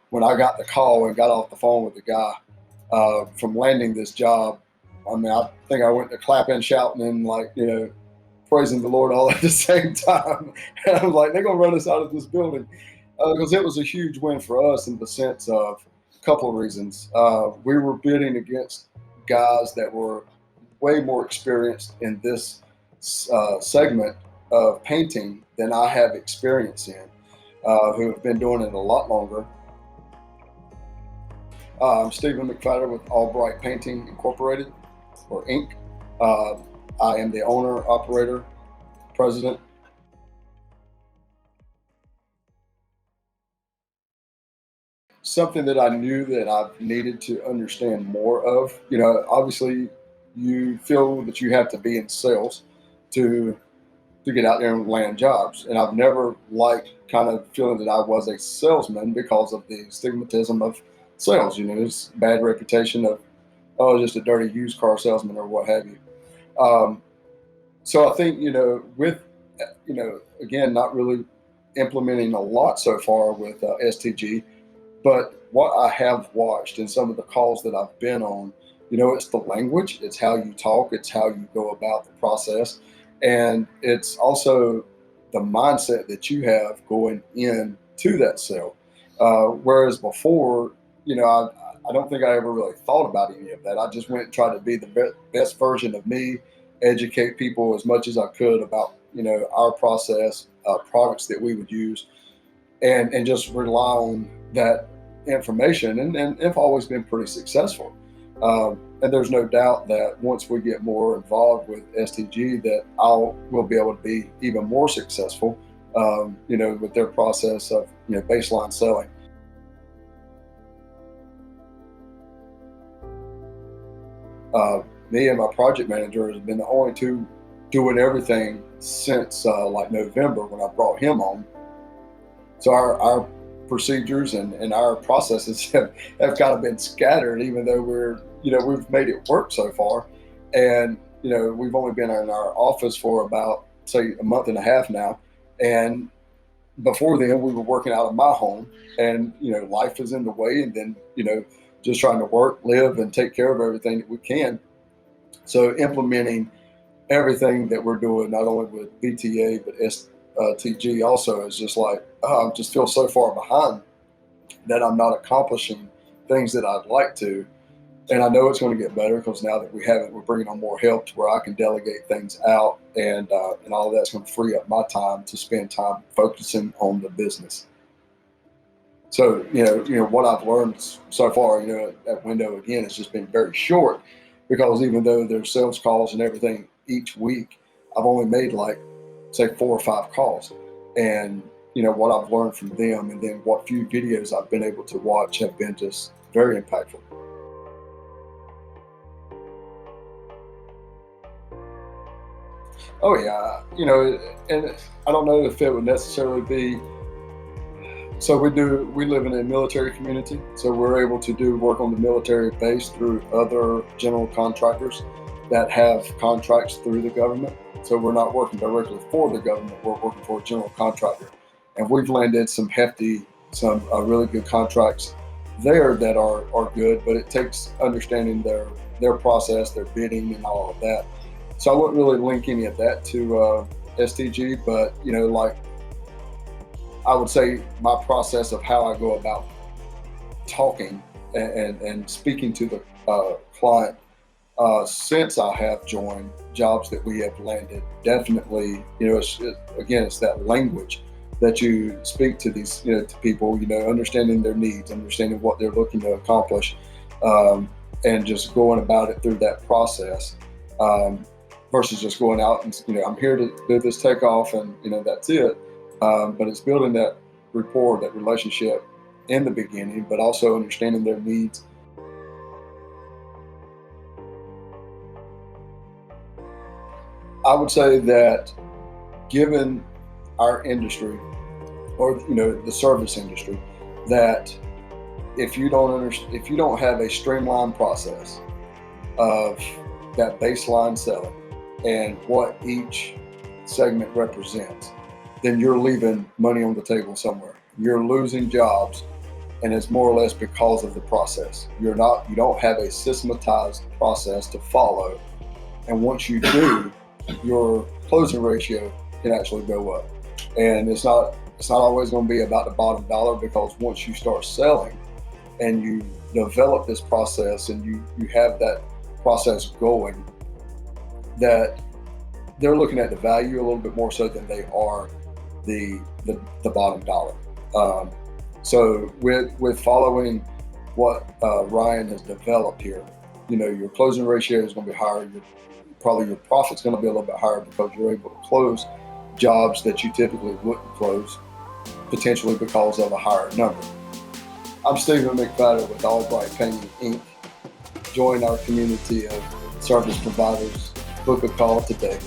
when I got the call and got off the phone with the guy from landing this job, I mean, I think I went to clapping, shouting, and like, praising the Lord all at the same time. And I was like, they're going to run us out of this building because it was a huge win for us in the sense of a couple of reasons. We were bidding against guys that were way more experienced in this segment of painting than I have experience in, who have been doing it a lot longer. I'm Stephen McPhatter with All-Brite Painting Incorporated, or Inc. I am the owner, operator, president. Something that I knew that I needed to understand more of. Obviously, you feel that you have to be in sales to get out there and land jobs. And I've never liked kind of feeling that I was a salesman because of the stigmatism of sales. It's bad reputation of, oh, just a dirty used car salesman or what have you. So I think, with, again, not really implementing a lot so far with STG, but what I have watched in some of the calls that I've been on, it's the language, it's how you talk, it's how you go about the process. And it's also the mindset that you have going into that sale. Whereas before, I don't think I ever really thought about any of that. I just went and tried to be the best version of me, educate people as much as I could about, our process, products that we would use, and just rely on that information. And I've always been pretty successful. And there's no doubt that once we get more involved with STG, that we'll be able to be even more successful, with their process of, baseline selling. Me and my project manager has been the only two doing everything since like November when I brought him on. So our procedures and our processes have kind of been scattered, even though we've made it work so far. And, we've only been in our office for about, say, a month and a half now. And before then, we were working out of my home, and, life is in the way. And then, just trying to work, live, and take care of everything that we can. So implementing everything that we're doing, not only with BTA, but STG also, is just like, I just feel so far behind that I'm not accomplishing things that I'd like to. And I know it's going to get better because now that we're bringing on more help to where I can delegate things out, and all of that's going to free up my time to spend time focusing on the business. So, what I've learned so far, that window again has just been very short, because even though there's sales calls and everything each week, I've only made like, say, 4 or 5 calls. And, what I've learned from them, and then what few videos I've been able to watch, have been just very impactful. Oh yeah, and I don't know if it would necessarily be. So we live in a military community, so we're able to do work on the military base through other general contractors that have contracts through the government. So we're not working directly for the government, we're working for a general contractor. And we've landed some really good contracts there that are good, but it takes understanding their process, their bidding, and all of that. So I wouldn't really link any of that to STG, but like, I would say my process of how I go about talking and speaking to the client since I have joined jobs that we have landed, definitely, it's that language that you speak to these, to people, understanding their needs, understanding what they're looking to accomplish, and just going about it through that process, versus just going out and, I'm here to do this takeoff and, that's it. But it's building that rapport, that relationship in the beginning, but also understanding their needs. I would say that given our industry, or the service industry, that if you don't have a streamlined process of that baseline selling and what each segment represents, then you're leaving money on the table somewhere. You're losing jobs and it's more or less because of the process. You don't have a systematized process to follow, and once you do, your closing ratio can actually go up. And it's not always going to be about the bottom dollar, because once you start selling and you develop this process and you have that process going, that they're looking at the value a little bit more so than they are the bottom dollar. So with following what Ryan has developed here, your closing ratio is going to be higher. Probably your profit's going to be a little bit higher, because you're able to close jobs that you typically wouldn't close, potentially because of a higher number. I'm Stephen McPhatter with All-Brite Painting, Inc. Join our community of service providers. Book a call today.